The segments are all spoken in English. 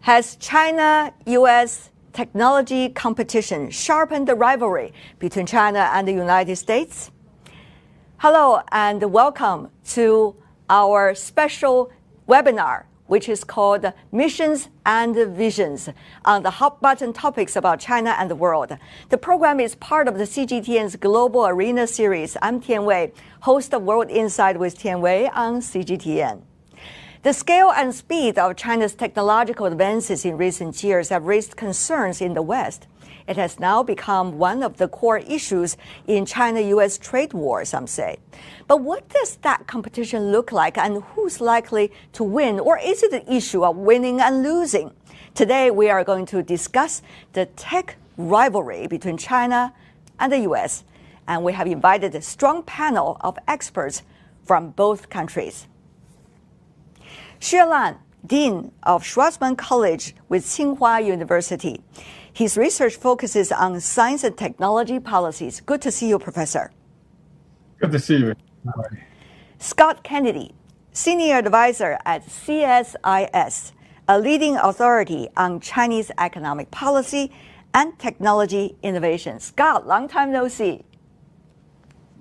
Has China-U.S. technology competition sharpened the rivalry between China and the United States? Hello and welcome to our special webinar, which is called Missions and Visions on the hot button topics about China and the world. The program is part of the CGTN's Global Arena series. I'm Tian Wei, host of World Insight with Tian Wei on CGTN. The scale and speed of China's technological advances in recent years have raised concerns in the West. It has now become one of the core issues in China-U.S. trade war, some say. But what does that competition look like, and who's likely to win? Or is it an issue of winning and losing? Today, we are going to discuss the tech rivalry between China and the U.S. And we have invited a strong panel of experts from both countries. Xue Lan, Dean of Schwarzman College with Tsinghua University. His research focuses on science and technology policies. Good to see you, Professor. Good to see you. Scott Kennedy, Senior Advisor at CSIS, a leading authority on Chinese economic policy and technology innovation. Scott, long time no see.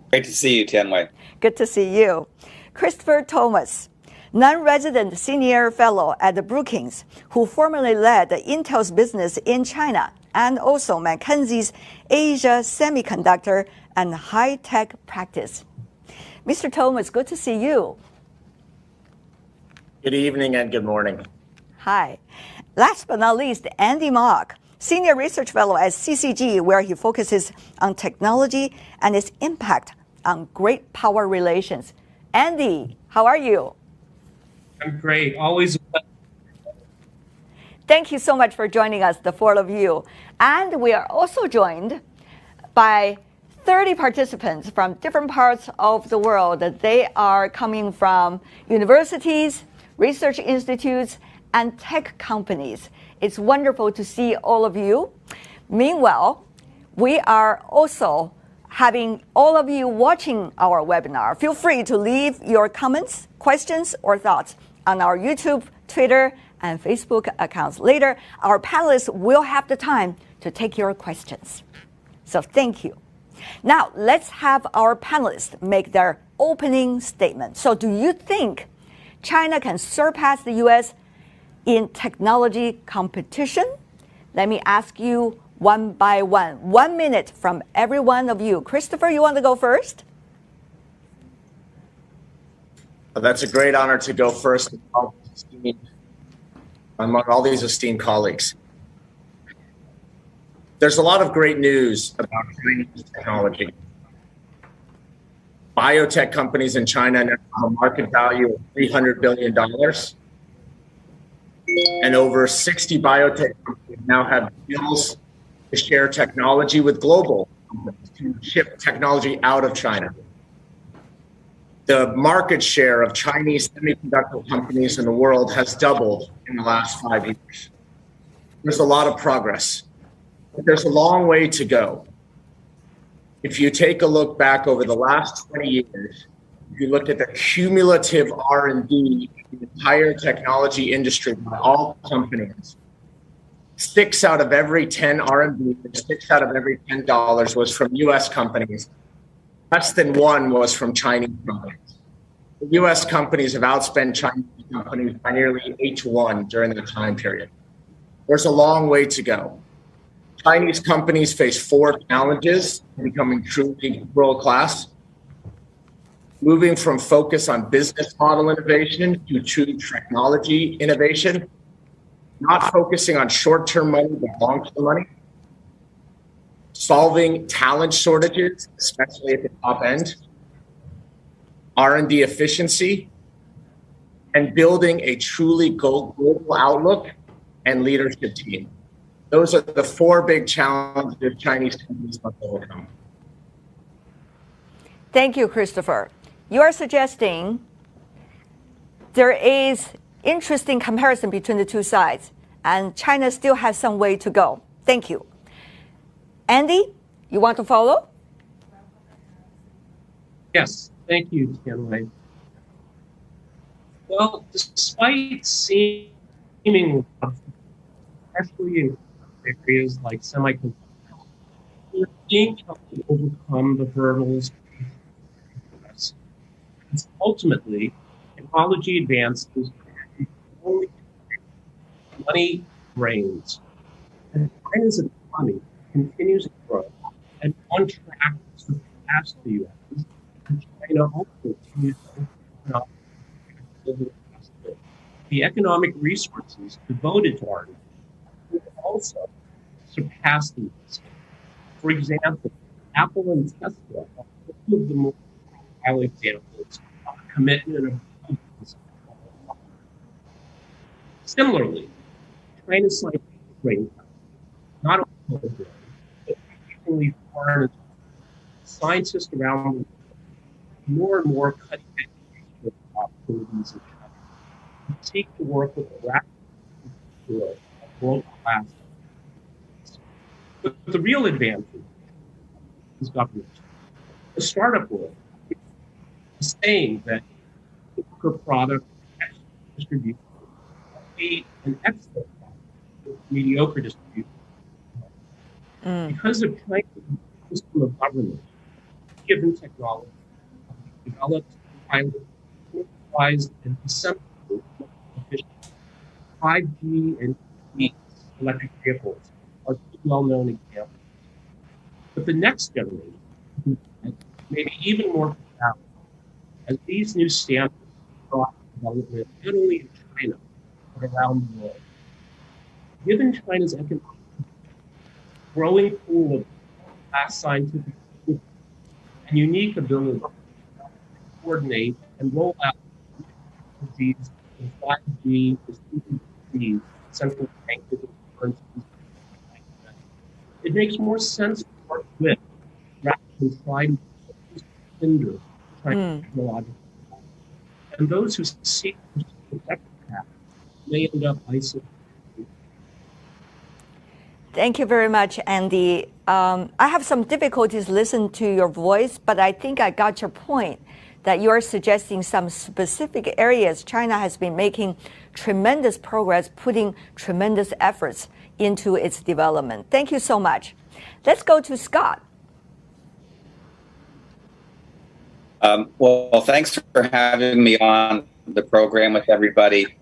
Great to see you, Tian Wei. Good to see you. Christopher Thomas, non-resident senior fellow at the Brookings, who formerly led Intel's business in China and also McKinsey's Asia Semiconductor and High-Tech practice. Mr. Thomas, good to see you. Good evening and good morning. Hi. Last but not least, Andy Mock, senior research fellow at CCG, where he focuses on technology and its impact on great power relations. Andy, how are you? I'm great. Always. Thank you so much for joining us, the four of you. And we are also joined by 30 participants from different parts of the world. They are coming from universities, research institutes, and tech companies. It's wonderful to see all of you. Meanwhile, we are also having all of you watching our webinar. Feel free to leave your comments, questions, or thoughts on our YouTube, Twitter, and Facebook accounts. Later, our panelists will have the time to take your questions. So thank you. Now, let's have our panelists make their opening statement. So do you think China can surpass the U.S. in technology competition? Let me ask you one by one. 1 minute from every one of you. Christopher, you want to go first? That's a great honor to go first among all these esteemed colleagues. There's a lot of great news about Chinese technology. Biotech companies in China now have a market value of $300 billion. And over 60 biotech companies now have deals to share technology with global companies to ship technology out of China. The market share of Chinese semiconductor companies in the world has doubled in the last 5 years. There's a lot of progress, but there's a long way to go. If you take a look back over the last 20 years, if you look at the cumulative R&D in the entire technology industry by all companies, 6 out of every 10 R&D, 6 out of every $10 was from U.S. companies. Less than 1 was from Chinese companies. The U.S. companies have outspent Chinese companies by nearly 8 to 1 during the time period. There's a long way to go. Chinese companies face 4 challenges in becoming truly world-class. Moving from focus on business model innovation to true technology innovation. Not focusing on short-term money, but long-term money. Solving talent shortages, especially at the top end, R&D efficiency, and building a truly global outlook and leadership team. Those are the 4 big challenges Chinese companies must overcome. Thank you, Christopher. You are suggesting there is interesting comparison between the two sides, and China still has some way to go. Thank you. Andy, you want to follow? Yes, thank you, Tian Wei. Well, despite seeming especially in areas like semiconductors. We're seeing China overcome the hurdles in the US. And ultimately, technology advances only money reigns. And China's economy continues to grow and on track to surpass the U.S. And China also continues to open up global investment. The economic resources devoted to R&D will also surpass the U.S. For example, Apple and Tesla are two of the most highly examples of a commitment of Similarly, China's scientific range not only growing, but increasingly foreign scientists around the world, more and more cutting-edge opportunities in China who seek to work with a rapid growth of world-class. But the real advantage is government. The startup world is saying that the product distribution will be an excellent product with mediocre distribution. Because of China's system of government, given technology, developed, piloted, utilized, and assembled efficient 5G and electric vehicles are two well-known examples. But the next generation may be even more profound, as these new standards brought development not only in China, but around the world. Given China's economic growing pool of vast scientific and unique ability to coordinate and roll out technologies in 5G, distributed central bank currencies, it makes more sense to work with rather than try to hinder China's technological development. And those who seek to protect that may end up isolated. Thank you very much, Andy. I have some difficulties listening to your voice, but I think I got your point that you are suggesting some specific areas China has been making tremendous progress, putting tremendous efforts into its development. Thank you so much. Let's go to Scott. Well, thanks for having me on the program with everybody.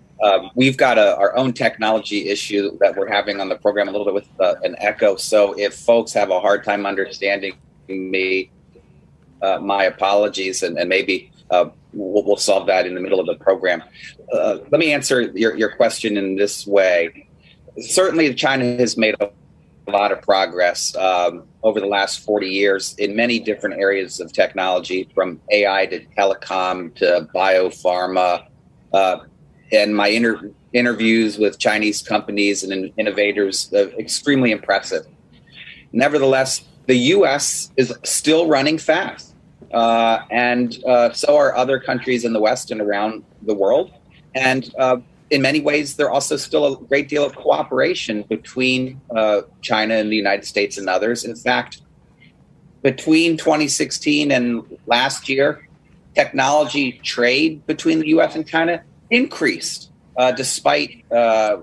We've got our own technology issue that we're having on the program a little bit with an echo. So if folks have a hard time understanding me, my apologies, and maybe we'll solve that in the middle of the program. Let me answer your question in this way. Certainly, China has made a lot of progress over the last 40 years in many different areas of technology, from AI to telecom to biopharma. And my interviews with Chinese companies and innovators are extremely impressive. Nevertheless, the U.S. is still running fast, and so are other countries in the West and around the world. And in many ways, there's also still a great deal of cooperation between China and the United States and others. In fact, between 2016 and last year, technology trade between the U.S. and China increased despite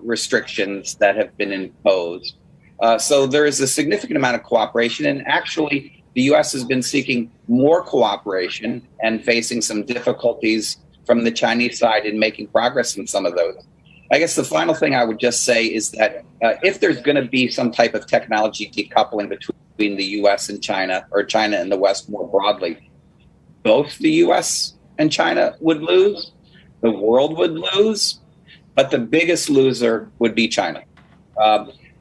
restrictions that have been imposed. So there is a significant amount of cooperation, and actually the U.S. has been seeking more cooperation and facing some difficulties from the Chinese side in making progress in some of those. I guess the final thing I would just say is that if there's going to be some type of technology decoupling between the U.S. and China, or China and the West more broadly, both the U.S. and China would lose. The world would lose, but the biggest loser would be China,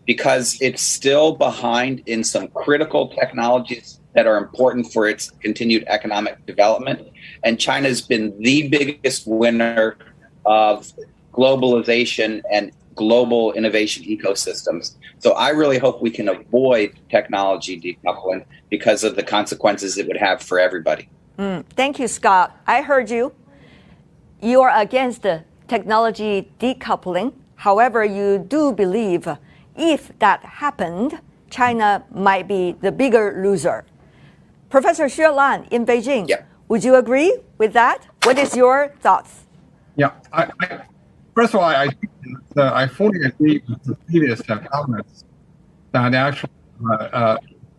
because it's still behind in some critical technologies that are important for its continued economic development. And China's been the biggest winner of globalization and global innovation ecosystems. So I really hope we can avoid technology decoupling because of the consequences it would have for everybody. Thank you, Scott. I heard you. You are against the technology decoupling. However, you do believe if that happened, China might be the bigger loser. Professor Xue Lan in Beijing, would you agree with that? What is your thoughts? Yeah, first of all, I think I fully agree with the previous comments that actually,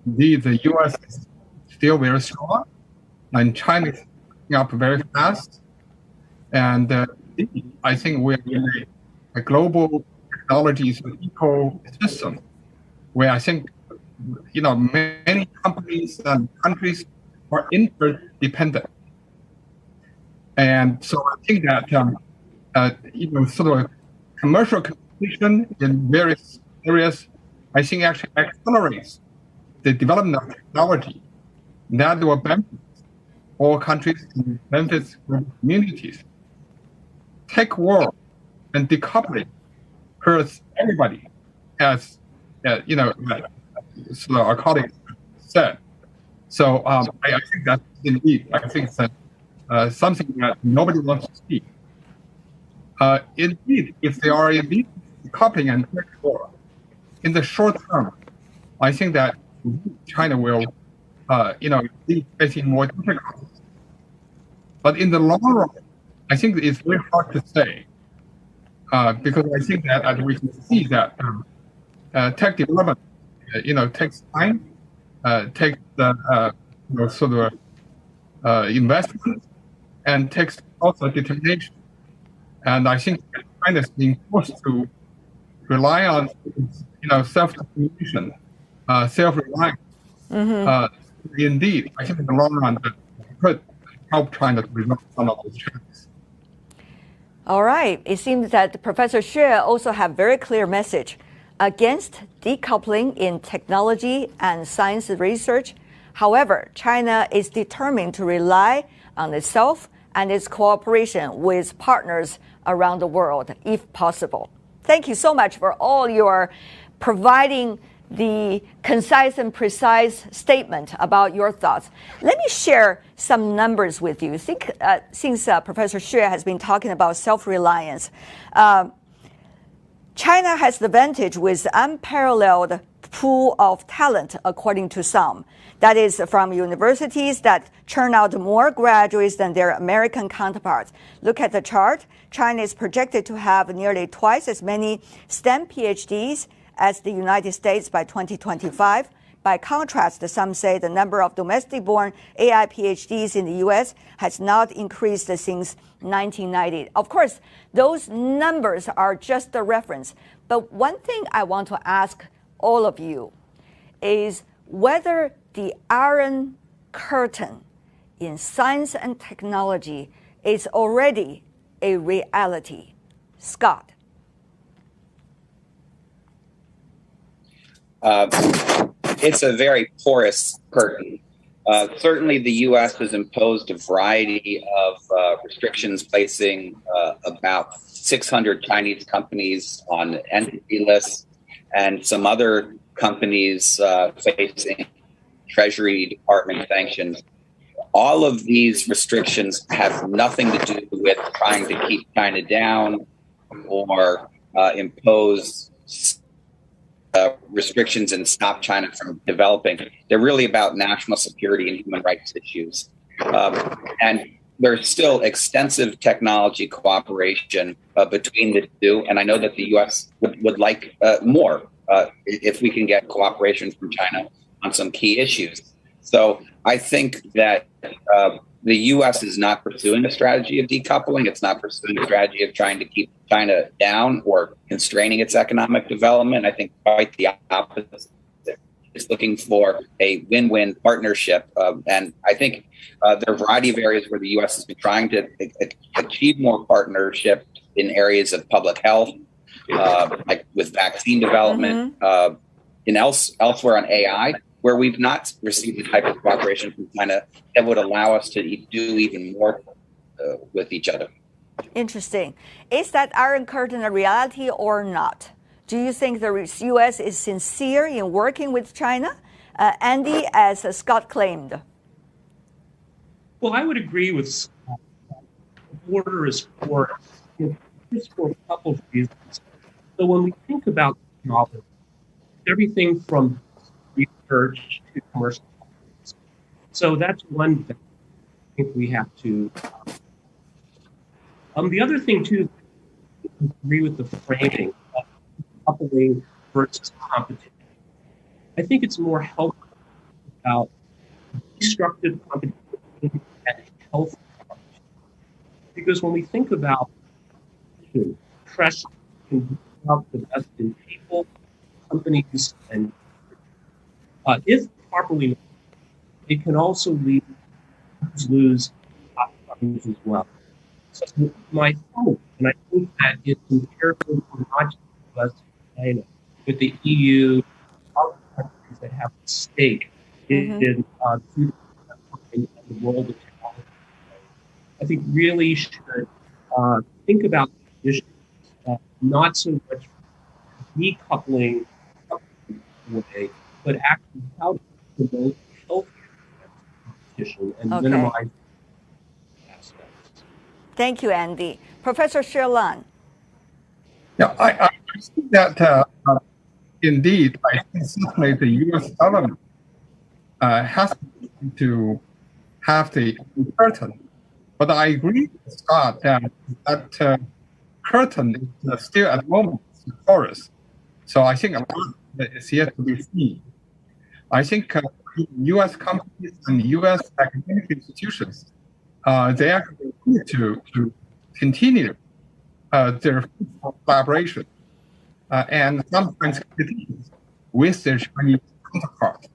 indeed, the U.S. is still very strong, and China is picking up very fast. And I think we're in a global technologies ecosystem where I think, many companies and countries are interdependent. And so I think that, sort of commercial competition in various areas, I think actually accelerates the development of technology that will benefit all countries and benefits communities. Tech war and decoupling hurts everybody, as so our colleagues said. So I think that indeed, I think that something that nobody wants to see. Indeed, if they are indeed decoupling and tech war, in the short term, I think that China will, be facing more difficulties. But in the long run, I think it's very hard to say, because I think that we can see that tech development, takes time, takes sort of investment, and takes also determination. And I think China is being forced to rely on, self-determination, self-reliance. Indeed, I think in the long run, that could help China to resolve some of those challenges. All right. It seems that Professor Xue also have very clear message against decoupling in technology and science research. However, China is determined to rely on itself and its cooperation with partners around the world, if possible. Thank you so much for all your providing the concise and precise statement about your thoughts. Let me share some numbers with you. Since Professor Xue has been talking about self-reliance, China has the advantage with unparalleled pool of talent, according to some. That is from universities that churn out more graduates than their American counterparts. Look at the chart. China is projected to have nearly twice as many STEM PhDs as the United States by 2025. By contrast, some say the number of domestic-born AI PhDs in the U.S. has not increased since 1990. Of course, those numbers are just a reference. But one thing I want to ask all of you is whether the Iron Curtain in science and technology is already a reality. Scott. It's a very porous curtain. Certainly, the U.S. has imposed a variety of restrictions, placing about 600 Chinese companies on entity lists, and some other companies facing Treasury Department sanctions. All of these restrictions have nothing to do with trying to keep China down or impose restrictions and stop China from developing. They're really about national security and human rights issues. And there's still extensive technology cooperation between the two. And I know that the U.S. would like more if we can get cooperation from China on some key issues. So I think that the U.S. is not pursuing a strategy of decoupling. It's not pursuing a strategy of trying to keep China down or constraining its economic development. I think quite the opposite. It's looking for a win-win partnership. And I think there are a variety of areas where the U.S. has been trying to achieve more partnership in areas of public health, like with vaccine development, elsewhere on AI, where we've not received the type of cooperation from China that would allow us to do even more with each other. Interesting. Is that Iron Curtain a reality or not? Do you think the U.S. is sincere in working with China? Andy, as Scott claimed. Well, I would agree with Scott. The border is porous, just for a couple of reasons. So when we think about technology, everything from research to commercial. So that's one thing I think we have to. The other thing too, agree with the framing of coupling versus competition. I think it's more helpful about destructive competition and healthy competition. Because when we think about pressure can bring out the best in people, companies, and if properly managed, it can also lead to lose outcomes as well. So my hope, and I think that it's imperative for not just the US and China, but the EU, other countries that have a stake in the future and the role of technology. I think really should think about issues, not so much decoupling away, but actually how to promote healthier competition and minimize aspects. Thank you, Andy. Professor Sherlan. Yeah, I think that indeed, I think certainly the U.S. government has to have the curtain. But I agree with Scott that curtain is still at the moment porous. So I think a lot is yet to be seen. I think U.S. companies and U.S. academic institutions, they are going to continue their collaboration and sometimes compete with their Chinese counterparts.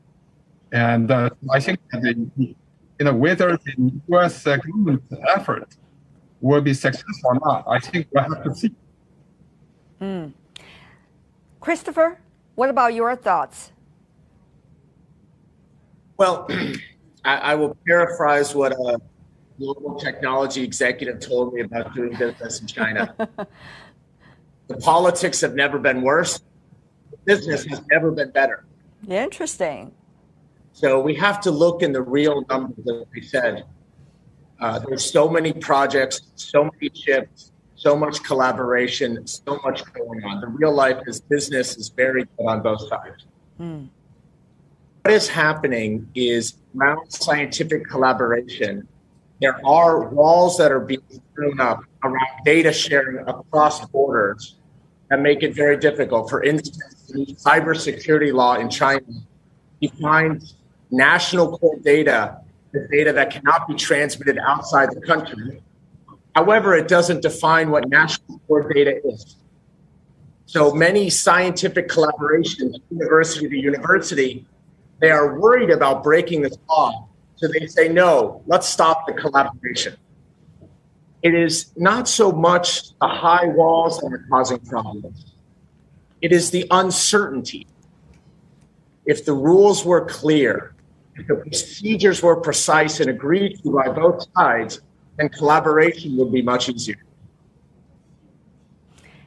And I think that whether the U.S. government effort will be successful or not, I think we'll have to see. Christopher, what about your thoughts? Well, I will paraphrase what a global technology executive told me about doing business in China. The politics have never been worse. The business has never been better. Interesting. So we have to look in the real numbers, as we said. There's so many projects, so many chips, so much collaboration, so much going on. The real life is business is very good on both sides. What is happening is around scientific collaboration, there are walls that are being thrown up around data sharing across borders that make it very difficult. For instance, the cybersecurity law in China defines national core data as data that cannot be transmitted outside the country. However, it doesn't define what national core data is. So many scientific collaborations, university to university, they are worried about breaking this law. So they say, no, let's stop the collaboration. It is not so much the high walls that are causing problems. It is the uncertainty. If the rules were clear, if the procedures were precise and agreed to by both sides, then collaboration would be much easier.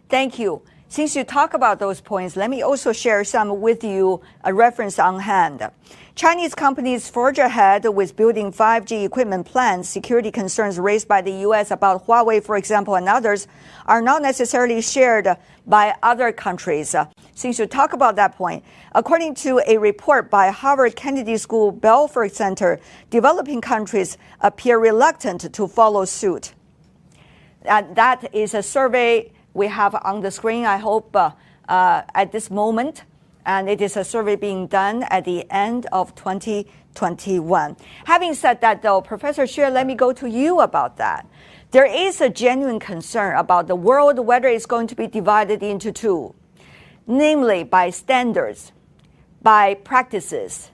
Thank you. Since you talk about those points, let me also share some with you, a reference on hand. Chinese companies forge ahead with building 5G equipment plans. Security concerns raised by the U.S. about Huawei, for example, and others are not necessarily shared by other countries. Since you talk about that point, according to a report by Harvard Kennedy School Belfer Center, developing countries appear reluctant to follow suit. That is a survey we have on the screen, I hope, at this moment. And it is a survey being done at the end of 2021. Having said that, though, Professor Xue, let me go to you about that. There is a genuine concern about the world, whether it's going to be divided into two, namely by standards, by practices,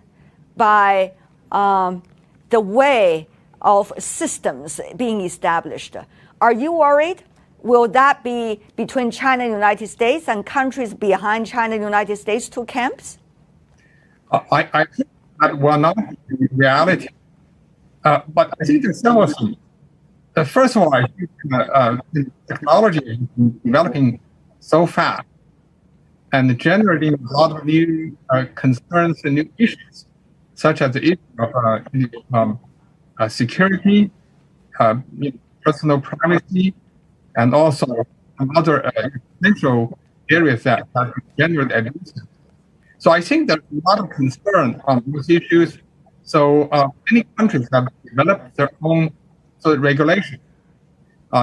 by the way of systems being established. Are you worried? Will that be between China and the United States and countries behind China and the United States, two camps? I think that will not be reality. But I think there's several things. First of all, I think the technology is developing so fast and generating a lot of new concerns and new issues, such as the issue of security, personal privacy, and also other essential areas that generate advances. So I think there's a lot of concern on those issues. So many countries have developed their own regulation.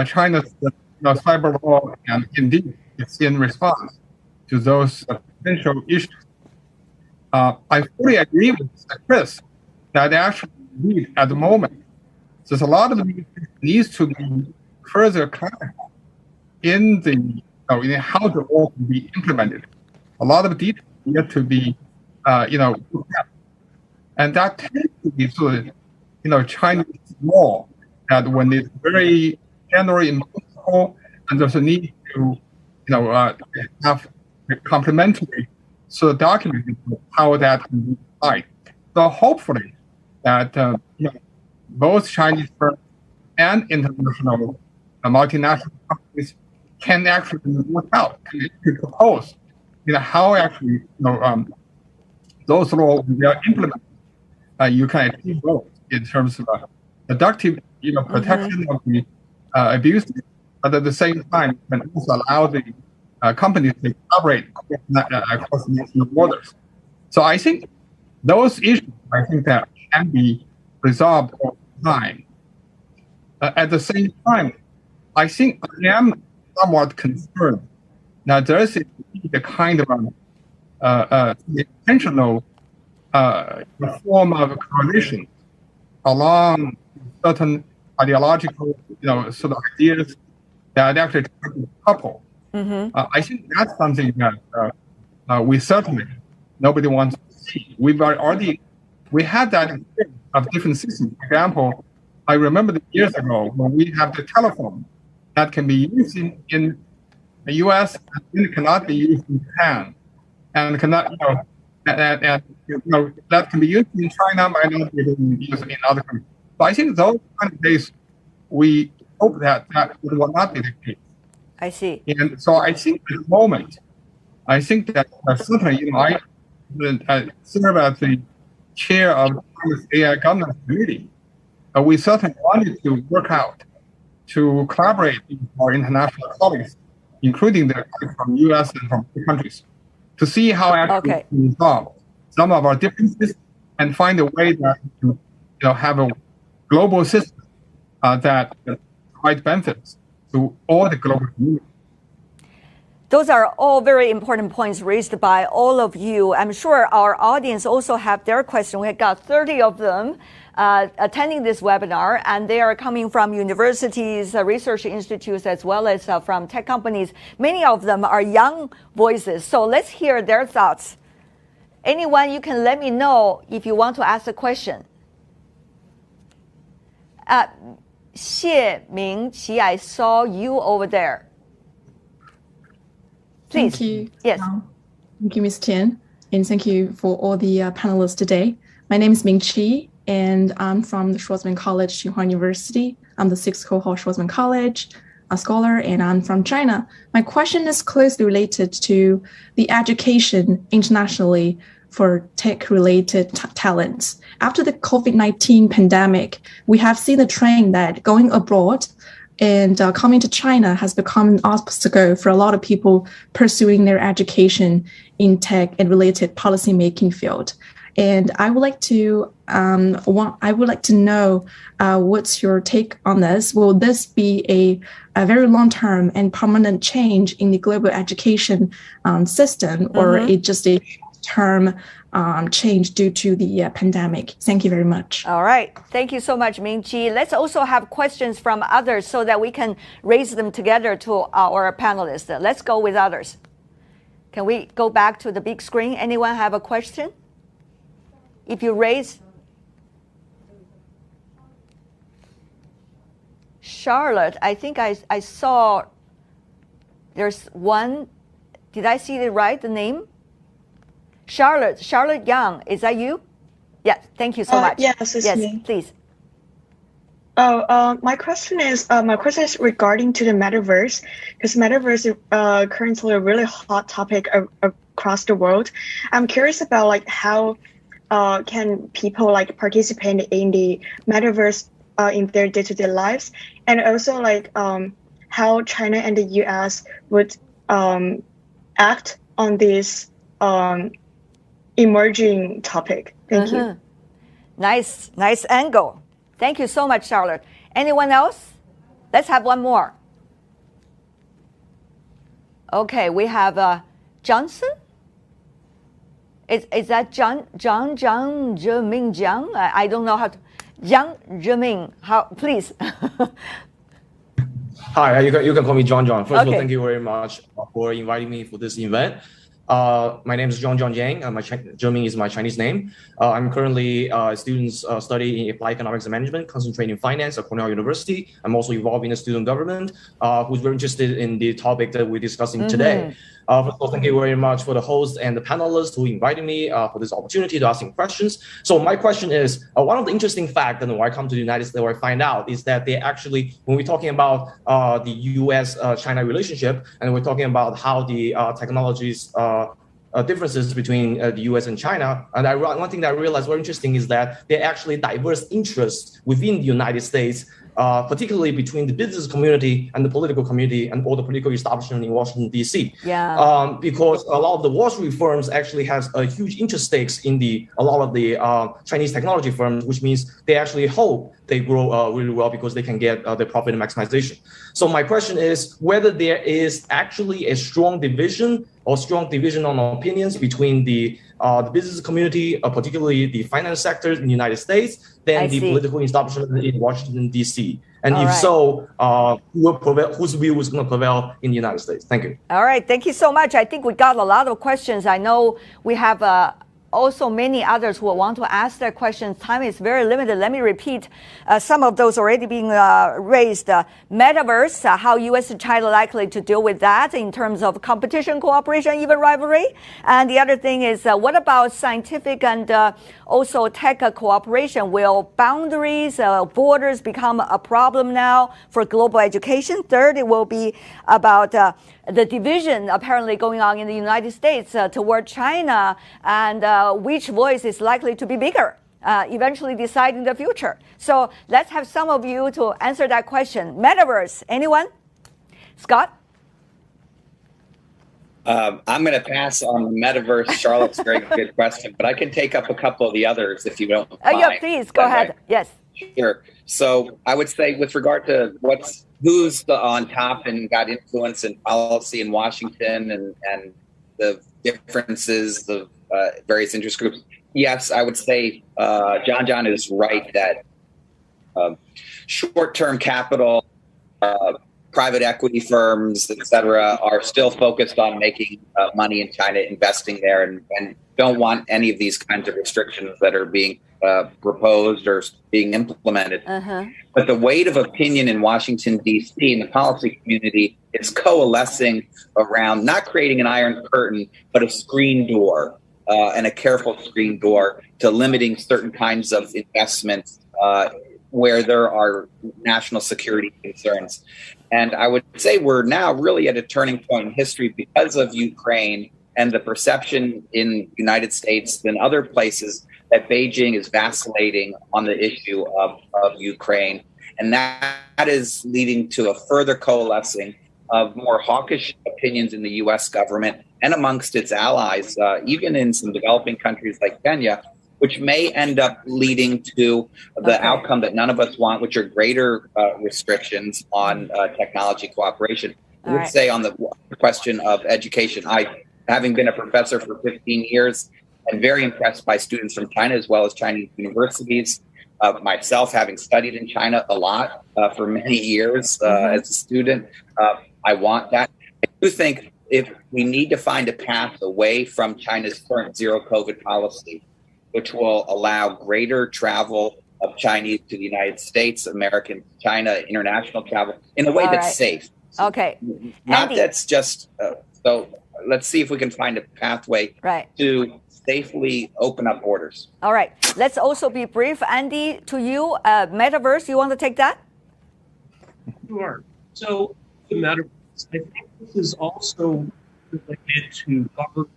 China's cyber war, and indeed it's in response to those potential issues. I fully agree with Chris that actually at the moment there's a lot of needs to be further clarified in in how the law can be implemented. A lot of details yet to be looked at. And that tends to be sort of Chinese law that when it's very general in principle and there's a need to have a complementary sort of document how that can be applied. So hopefully that both Chinese firms and international multinational companies can actually work out, to propose how actually those laws will implement. You can achieve both in terms of productive protection of the abuse, but at the same time can also allow the companies to operate across national borders. So I think those issues, that can be resolved over time. At the same time, I think I am somewhat concerned that there is a kind of intentional form of coalition along certain ideological, sort of ideas that actually try to couple. I think that's something that we certainly nobody wants to see. We had that experience of different systems. For example, I remember years ago when we have the telephone that can be used in the U.S. and cannot be used in Japan, and cannot that can be used in China, might not be used in other countries. So I think those kind of days, we hope that will not be the case. I see. And so I think at the moment, I think that certainly, I serve as the chair of the AI governance committee. We certainly wanted to work out to collaborate with our international colleagues, including the from U.S. and from other countries, to see how actually to resolve some of our differences and find a way that to have a global system that provides benefits to all the global community. Those are all very important points raised by all of you. I'm sure our audience also have their questions. We have got 30 of them attending this webinar, and they are coming from universities, research institutes, as well as from tech companies. Many of them are young voices. So let's hear their thoughts. Anyone, you can let me know if you want to ask a question. Xie Mingqi, I saw you over there. Please. Thank you. Yes. Thank you, Ms. Tian, and thank you for all the panelists today. My name is Ming Qi, and I'm from the Schwarzman College, Tsinghua University. I'm the 6th cohort Schwarzman College, a scholar, and I'm from China. My question is closely related to the education internationally for tech-related talents. After the COVID-19 pandemic, we have seen the trend that going abroad and coming to China has become an obstacle for a lot of people pursuing their education in tech and related policymaking field. And I would like to know what's your take on this. Will this be a very long-term and permanent change in the global education system, or it just a term change due to the pandemic? Thank you very much. All right. Thank you so much, Ming-Chi. Let's also have questions from others so that we can raise them together to our panelists. Let's go with others. Can we go back to the big screen? Anyone have a question? If you raise... Charlotte, I think I saw there's one. Did I see it right, the name? Charlotte Young, is that you? Yes, thank you so much. Yes, it's me. Please. My question is regarding to the metaverse, because metaverse is currently a really hot topic across the world. I'm curious about how can people participate in the metaverse in their day-to-day lives, and also how China and the U.S. would act on this emerging topic. Thank you. Nice angle. Thank you so much, Charlotte. Anyone else? Let's have one more. Okay, we have Johnson. Is that Zhang Zheming Jiang? I don't know how to. Zhang Zheming, how? Please. Hi, you can call me John. First of all, Okay. thank you very much for inviting me for this event. My name is John Yang. Zheming is my Chinese name. I'm currently a student studying in applied economics and management, concentrating in finance at Cornell University. I'm also involved in the student government, who's very interested in the topic that we're discussing today. First of all, thank you very much for the host and the panelists who invited me for this opportunity to ask questions. So my question is, one of the interesting facts that when I come to the United States, where I find out is that they actually, when we're talking about the U.S.-China relationship, and we're talking about how the technologies differences between the U.S. and China. And one thing that I realized very interesting is that there are actually diverse interests within the United States, particularly between the business community and the political community and all the political establishment in Washington, D.C. Yeah. Because a lot of the Wall Street firms actually has a huge interest stakes in a lot of the Chinese technology firms, which means they actually hope they grow really well because they can get the profit maximization. So my question is whether there is actually a strong division on opinions between the business community, particularly the finance sector in the United States, than the political establishment in Washington, D.C. And if so, whose view is going to prevail in the United States? Thank you. All right. Thank you so much. I think we got a lot of questions. I know we have also many others who want to ask their questions. Time is very limited. Let me repeat some of those already being raised. Metaverse, how U.S. and China likely to deal with that in terms of competition, cooperation, even rivalry. And the other thing is, what about scientific and also tech cooperation? Will boundaries, borders become a problem now for global education? Third, it will be about the division apparently going on in the United States toward China, and which voice is likely to be bigger, eventually deciding the future. So let's have some of you to answer that question. Metaverse, anyone? Scott? I'm going to pass on the metaverse. Charlotte's a very good question, but I can take up a couple of the others if you don't mind. Yeah, please, go ahead. Yes. Sure. So I would say with regard to who's on top and got influence in policy in Washington and the differences of various interest groups, yes, I would say John is right that short-term capital, private equity firms, et cetera, are still focused on making money in China, investing there, and don't want any of these kinds of restrictions that are being proposed or being implemented. But the weight of opinion in Washington, D.C. in the policy community is coalescing around not creating an iron curtain, but a screen door and a careful screen door to limiting certain kinds of investments where there are national security concerns. And I would say we're now really at a turning point in history because of Ukraine and the perception in the United States and other places that Beijing is vacillating on the issue of Ukraine. And that is leading to a further coalescing of more hawkish opinions in the U.S. government and amongst its allies, even in some developing countries like Kenya, which may end up leading to the outcome that none of us want, which are greater restrictions on technology cooperation. I would say on the question of education, having been a professor for 15 years, I'm very impressed by students from China as well as Chinese universities. Myself, having studied in China a lot for many years as a student, I want that. I do think if we need to find a path away from China's current zero COVID policy, which will allow greater travel of Chinese to the United States, American, China, international travel in a way that's safe. Okay. Not that's just, so let's see if we can find a pathway to safely open up borders. All right. Let's also be brief. Andy, to you, Metaverse, you want to take that? Sure. So the Metaverse, I think this is also related to government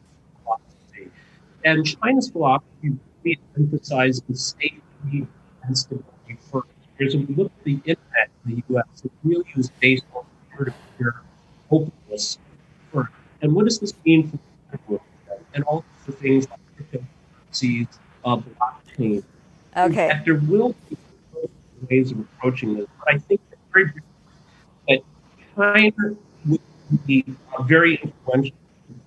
philosophy. And China's philosophy really emphasizes safety and stability first. Because when we look at the internet in the U.S., it really is based on peer-to-peer openness first. And what does this mean for the world? And also for things like cryptocurrencies, blockchain. Okay. That there will be ways of approaching this. But I think that very briefly, that China would be very influential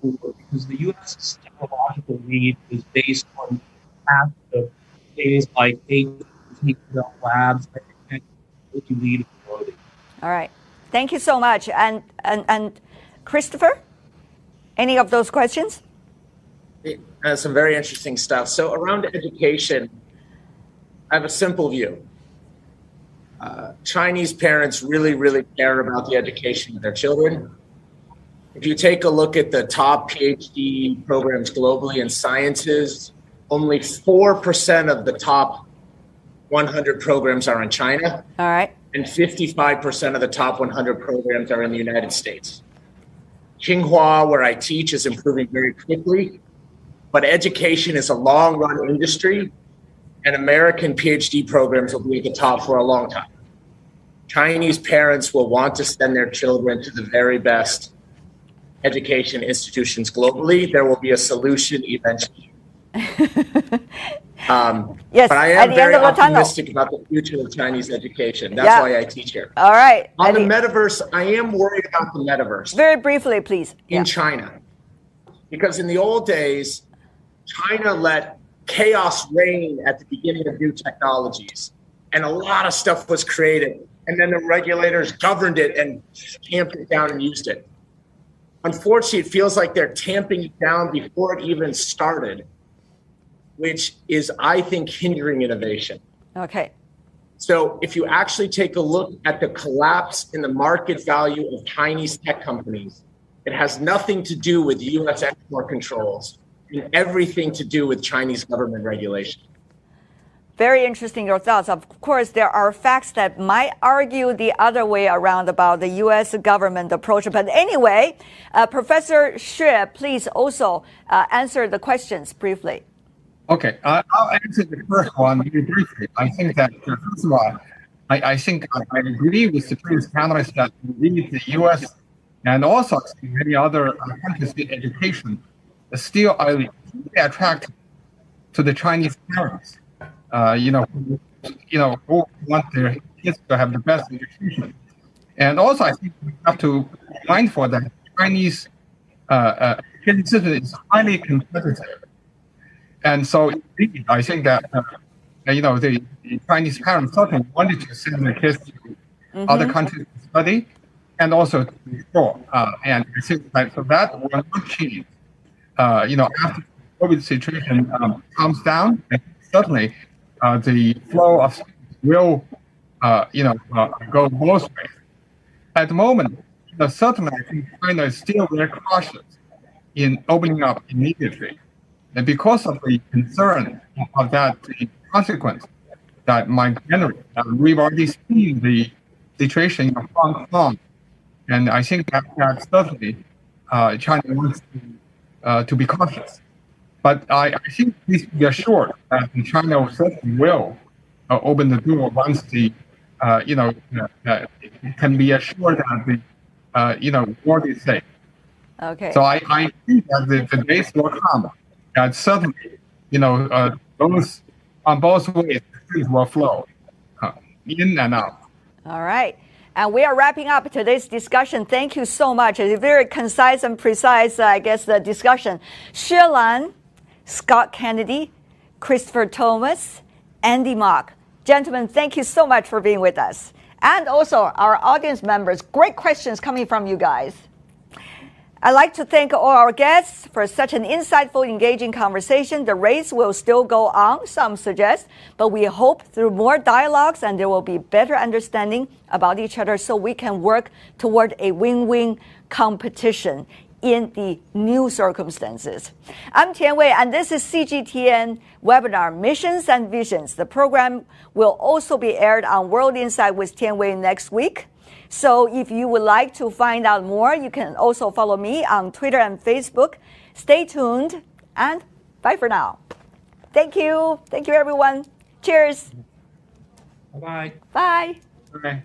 because the U.S.'s technological lead is based on past of things like labs and technology lead ability. All right. Thank you so much. And Christopher, any of those questions? Some very interesting stuff. So around education, I have a simple view. Chinese parents really, really care about the education of their children. If you take a look at the top PhD programs globally in sciences, only 4% of the top 100 programs are in China. All right. And 55% of the top 100 programs are in the United States. Tsinghua, where I teach, is improving very quickly, but education is a long-run industry, and American PhD programs will be at the top for a long time. Chinese parents will want to send their children to the very best education institutions globally. There will be a solution eventually. Yes, but I am very optimistic about the future of Chinese education. That's why I teach here. All right. On the metaverse, I am worried about the metaverse. Very briefly, please. In China. Because in the old days, China let chaos reign at the beginning of new technologies. And a lot of stuff was created. And then the regulators governed it and tamped it down and used it. Unfortunately, it feels like they're tamping it down before it even started, which is, I think, hindering innovation. Okay. So if you actually take a look at the collapse in the market value of Chinese tech companies, it has nothing to do with U.S. export controls and everything to do with Chinese government regulation. Very interesting, your thoughts. Of course, there are facts that might argue the other way around about the U.S. government approach. But anyway, Professor Xue, please also answer the questions briefly. Okay, I'll answer the first one very briefly. I think that, first of all, I think I agree with the previous panelists that indeed the U.S. and also many other countries in education still are really attracted to the Chinese parents. Who want their kids to have the best education. And also, I think we have to be mindful that Chinese education system is highly competitive. And so, indeed, I think that, the Chinese parents certainly wanted to send their kids to other countries to study and also to explore. And I think that, so that will not change. After the COVID situation calms down, certainly, the flow of students will, go both ways. At the moment, certainly, I think China is still very cautious in opening up immediately, and because of the concern of that, the consequence that might generate. We've already seen the situation in Hong Kong, and I think that certainly China wants to be cautious. But I think please be assured that China certainly will open the door once the, it can be assured that the, world is safe. Okay. So I think that the days will come that certainly, those on both ways, things will flow in and out. All right. And we are wrapping up today's discussion. Thank you so much. It's a very concise and precise, the discussion. Xue Lan, Scott Kennedy, Christopher Thomas, Andy Mock. Gentlemen, thank you so much for being with us. And also our audience members, great questions coming from you guys. I'd like to thank all our guests for such an insightful, engaging conversation. The race will still go on, some suggest, but we hope through more dialogues and there will be better understanding about each other so we can work toward a win-win competition in the new circumstances. I'm Tian Wei, and this is CGTN webinar, Missions and Visions. The program will also be aired on World Insight with Tian Wei next week. So if you would like to find out more, you can also follow me on Twitter and Facebook. Stay tuned, and bye for now. Thank you. Thank you, everyone. Cheers. Bye-bye. Bye. Okay.